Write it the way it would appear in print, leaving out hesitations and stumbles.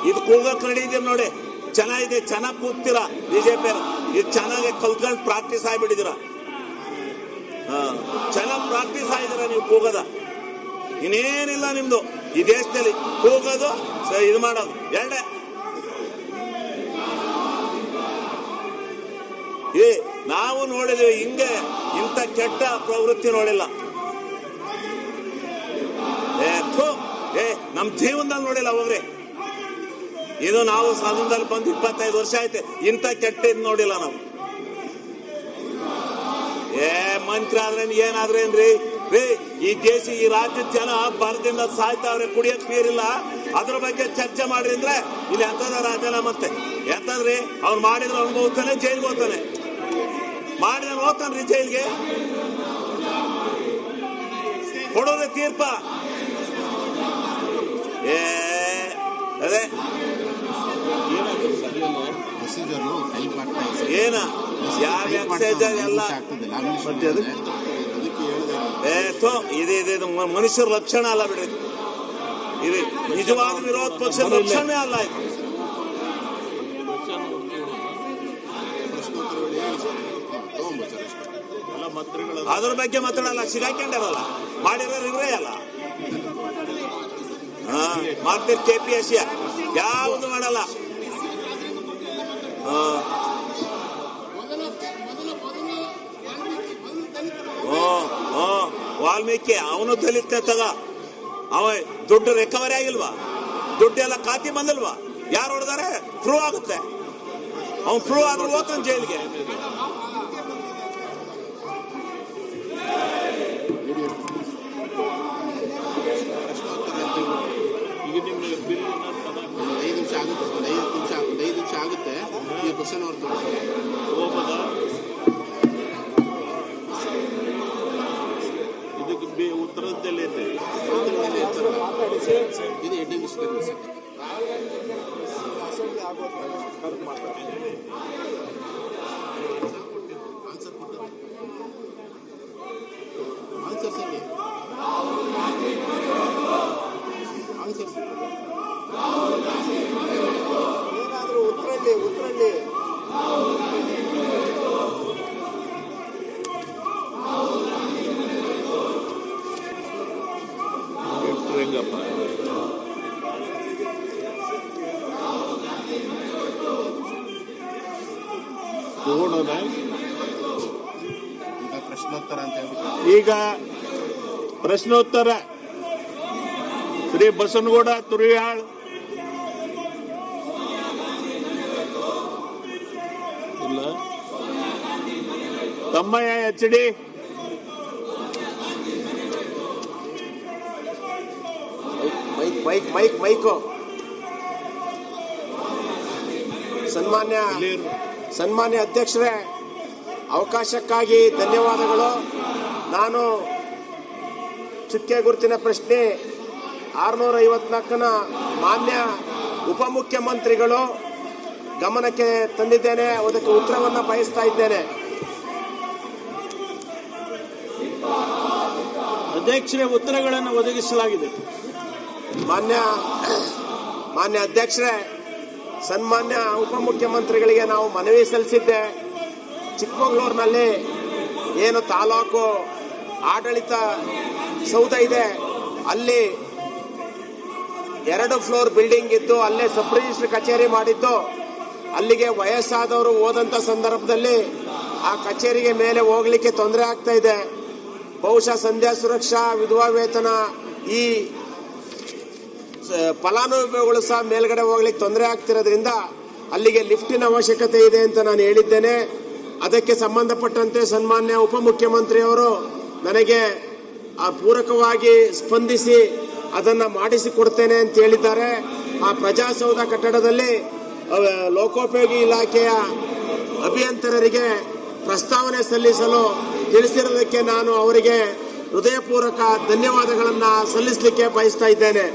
ಇದು ಕೂಗಕ್ಕೆ ರೆಡಿ ಇದೀರಿ ನೋಡಿ, ಚೆನ್ನಾಗಿದೆ, ಚೆನ್ನಾಗಿ ಕೂಗ್ತೀರಾ ಬಿಜೆಪಿ. ಇದು ಚೆನ್ನಾಗಿ ಕಲ್ತ್ಕೊಂಡು ಪ್ರಾಕ್ಟೀಸ್ ಆಗಿಬಿಟ್ಟಿದ್ದೀರಾ. ಚೆನ್ನಾಗಿ ಪ್ರಾಕ್ಟೀಸ್ ಆಗಿದ್ದೀರಾ ನೀವು ಕೂಗದ. ಇನ್ನೇನಿಲ್ಲ ನಿಮ್ದು ಈ ದೇಶದಲ್ಲಿ, ಕೂಗೋದು ಇದು ಮಾಡೋದು ಎರಡೇ. ನಾವು ನೋಡಿದ್ವಿ ಹಿಂಗೆ, ಇಂಥ ಕೆಟ್ಟ ಪ್ರವೃತ್ತಿ ನೋಡಿಲ್ಲ. ನಮ್ ಜೀವನದಲ್ಲಿ ನೋಡಿಲ್ಲ ಹೋಗ್ರಿ. ಇದು ನಾವು ಸದನದಲ್ಲಿ ಬಂದು 25 ವರ್ಷ ಆಯ್ತು, ಇಂಥ ಕೆಟ್ಟ ಇದು ನೋಡಿಲ್ಲ ನಾವು. ಮಂತ್ರಿ ಆದ್ರೇನ್ ಏನಾದ್ರೇನ್ರಿ ರೀ, ಈ ದೇಶ ಈ ರಾಜ್ಯದ ಜನ ಬರದಿಂದ ಸಾಯ್ತಾವ್ರೆ, ಕುಡಿಯಕ್ ನೀರಿಲ್ಲ. ಅದ್ರ ಬಗ್ಗೆ ಚರ್ಚೆ ಮಾಡ್ರಿ ಅಂದ್ರೆ ಇಲ್ಲಿ ಎಂತದ ರಾಜೀನಾಮೆ ಮತ್ತೆ ಎಂತದ್ರಿ? ಅವ್ನು ಮಾಡಿದ್ರೆ ಅನುಭವಿಸ್ತಾನೆ, ಜೈಲ್ಗೆ ಹೋಗ್ತಾನೆ. ಮಾಡಿದ್ರೆ ಹೋಗ್ತಾನ್ರಿ ಜೈಲ್ಗೆ. ಕೊಡೋದೇ ತೀರ್ಪ. ಅದೇ ಏನ ಯಾವ ಎಕ್ಸೈಸ್ ಎಲ್ಲ ಇದು ಮನುಷ್ಯರ ಲಕ್ಷಣ ಅಲ್ಲ ಬಿಡ್ರಿ. ಇದು ನಿಜವಾದ ವಿರೋಧ ಪಕ್ಷದ ಲಕ್ಷಣವೇ ಅಲ್ಲ. ಇದು ಅದ್ರ ಬಗ್ಗೆ ಮಾತಾಡಲ್ಲ, ಸಿಗಾಕೊಂಡಾರಲ್ಲ, ಮಾಡಿರೋರು ಇವರೇ ಅಲ್ಲ. ಮಾಡ್ತೀರಿ KPSC ಯಾವುದು ಮಾಡಲ್ಲ. ವಾಲ್ಮೀಕಿ ಅವನು ದಲಿತ ತಗ, ಅವ ದುಡ್ಡು ರಿಕವರಿ ಆಗಿಲ್ವಾ? ದುಡ್ಡು ಎಲ್ಲ ಖಾತಿ ಬಂದಿಲ್ವಾ? ಯಾರು ಹೊಡೆದಾರೆ? ಪ್ರೂವ್ ಆಗುತ್ತೆ. ಅವನು ಪ್ರೂವ್ ಆದ್ರೂ ಹೋಗ್ತಾನೆ ಜೈಲಿಗೆ. ಇದಕ್ಕೆ ಉತ್ತರದಲ್ಲಿ ಇದು ಹೆಡ್ಡಿಂಗ್ ಏನಾದರೂ ಉತ್ತರಲ್ಲಿ ಹೆಂಗಪ್ಪ ತಗೊಂಡೋದ. ಈಗ ಪ್ರಶ್ನೋತ್ತರ ಅಂತ ಹೇಳಿ, ಈಗ ಪ್ರಶ್ನೋತ್ತರ ಶ್ರೀ ಬಸನಗೌಡ ತುರಿಯಾಳ್ ಇಲ್ಲ, ತಮ್ಮಯ್ಯ HD, ಮೈಕು. ಸನ್ಮಾನ್ಯ ಅಧ್ಯಕ್ಷರೇ, ಅವಕಾಶಕ್ಕಾಗಿ ಧನ್ಯವಾದಗಳು. ನಾನು ಚುಕ್ಕೆ ಗುರುತಿನ ಪ್ರಶ್ನೆ 654ನ ಮಾನ್ಯ ಉಪಮುಖ್ಯಮಂತ್ರಿಗಳು ಗಮನಕ್ಕೆ ತಂದಿದ್ದೇನೆ. ಅದಕ್ಕೆ ಉತ್ತರವನ್ನು ಬಯಸ್ತಾ ಇದ್ದೇನೆ. ಅಧ್ಯಕ್ಷರೇ, ಉತ್ತರಗಳನ್ನು ಒದಗಿಸಲಾಗಿದೆ. ಮಾನ್ಯ ಅಧ್ಯಕ್ಷರೇ, ಸನ್ಮಾನ್ಯ ಉಪಮುಖ್ಯಮಂತ್ರಿಗಳಿಗೆ ನಾವು ಮನವಿ ಸಲ್ಲಿಸಿದ್ದೆ. ಚಿಕ್ಕಮಗಳೂರಿನಲ್ಲಿ ಏನು ತಾಲೂಕು ಆಡಳಿತ ಸೌಧ ಇದೆ, ಅಲ್ಲಿ 2 ಫ್ಲೋರ್ ಬಿಲ್ಡಿಂಗ್ ಇದ್ದು ಅಲ್ಲೇ ಸಬ್ ರಿಜಿಸ್ಟರ್ ಕಚೇರಿ ಮಾಡಿದ್ದು. ಅಲ್ಲಿಗೆ ವಯಸ್ಸಾದವರು ಹೋದಂತ ಸಂದರ್ಭದಲ್ಲಿ ಆ ಕಚೇರಿಗೆ ಮೇಲೆ ಹೋಗ್ಲಿಕ್ಕೆ ತೊಂದರೆ ಆಗ್ತಾ ಇದೆ. ಬಹುಶಃ ಸಂಧ್ಯಾ ಸುರಕ್ಷಾ, ವಿಧವಾ ವೇತನ, ಈ ಫಲಾನುಭವಿಗಳು ಸಹ ಮೇಲ್ಗಡೆ ಹೋಗ್ಲಿಕ್ಕೆ ತೊಂದರೆ ಆಗ್ತಿರೋದ್ರಿಂದ ಅಲ್ಲಿಗೆ ಲಿಫ್ಟಿನ ಅವಶ್ಯಕತೆ ಇದೆ ಅಂತ ನಾನು ಹೇಳಿದ್ದೇನೆ. ಅದಕ್ಕೆ ಸಂಬಂಧಪಟ್ಟಂತೆ ಸನ್ಮಾನ್ಯ ಉಪಮುಖ್ಯಮಂತ್ರಿಯವರು ನನಗೆ ಪೂರಕವಾಗಿ ಸ್ಪಂದಿಸಿ ಅದನ್ನು ಮಾಡಿಸಿಕೊಡ್ತೇನೆ ಅಂತ ಹೇಳಿದ್ದಾರೆ. ಆ ಪ್ರಜಾಸೌಧ ಕಟ್ಟಡದಲ್ಲಿ ಲೋಕೋಪಯೋಗಿ ಇಲಾಖೆಯ ಅಭಿಯಂತರರಿಗೆ ಪ್ರಸ್ತಾವನೆ ಸಲ್ಲಿಸಲು ತಿಳಿಸಿರೋದಕ್ಕೆ ನಾನು ಅವರಿಗೆ ಹೃದಯಪೂರ್ವಕ ಧನ್ಯವಾದಗಳನ್ನು ಸಲ್ಲಿಸಲಿಕ್ಕೆ ಬಯಸ್ತಾ ಇದ್ದೇನೆ.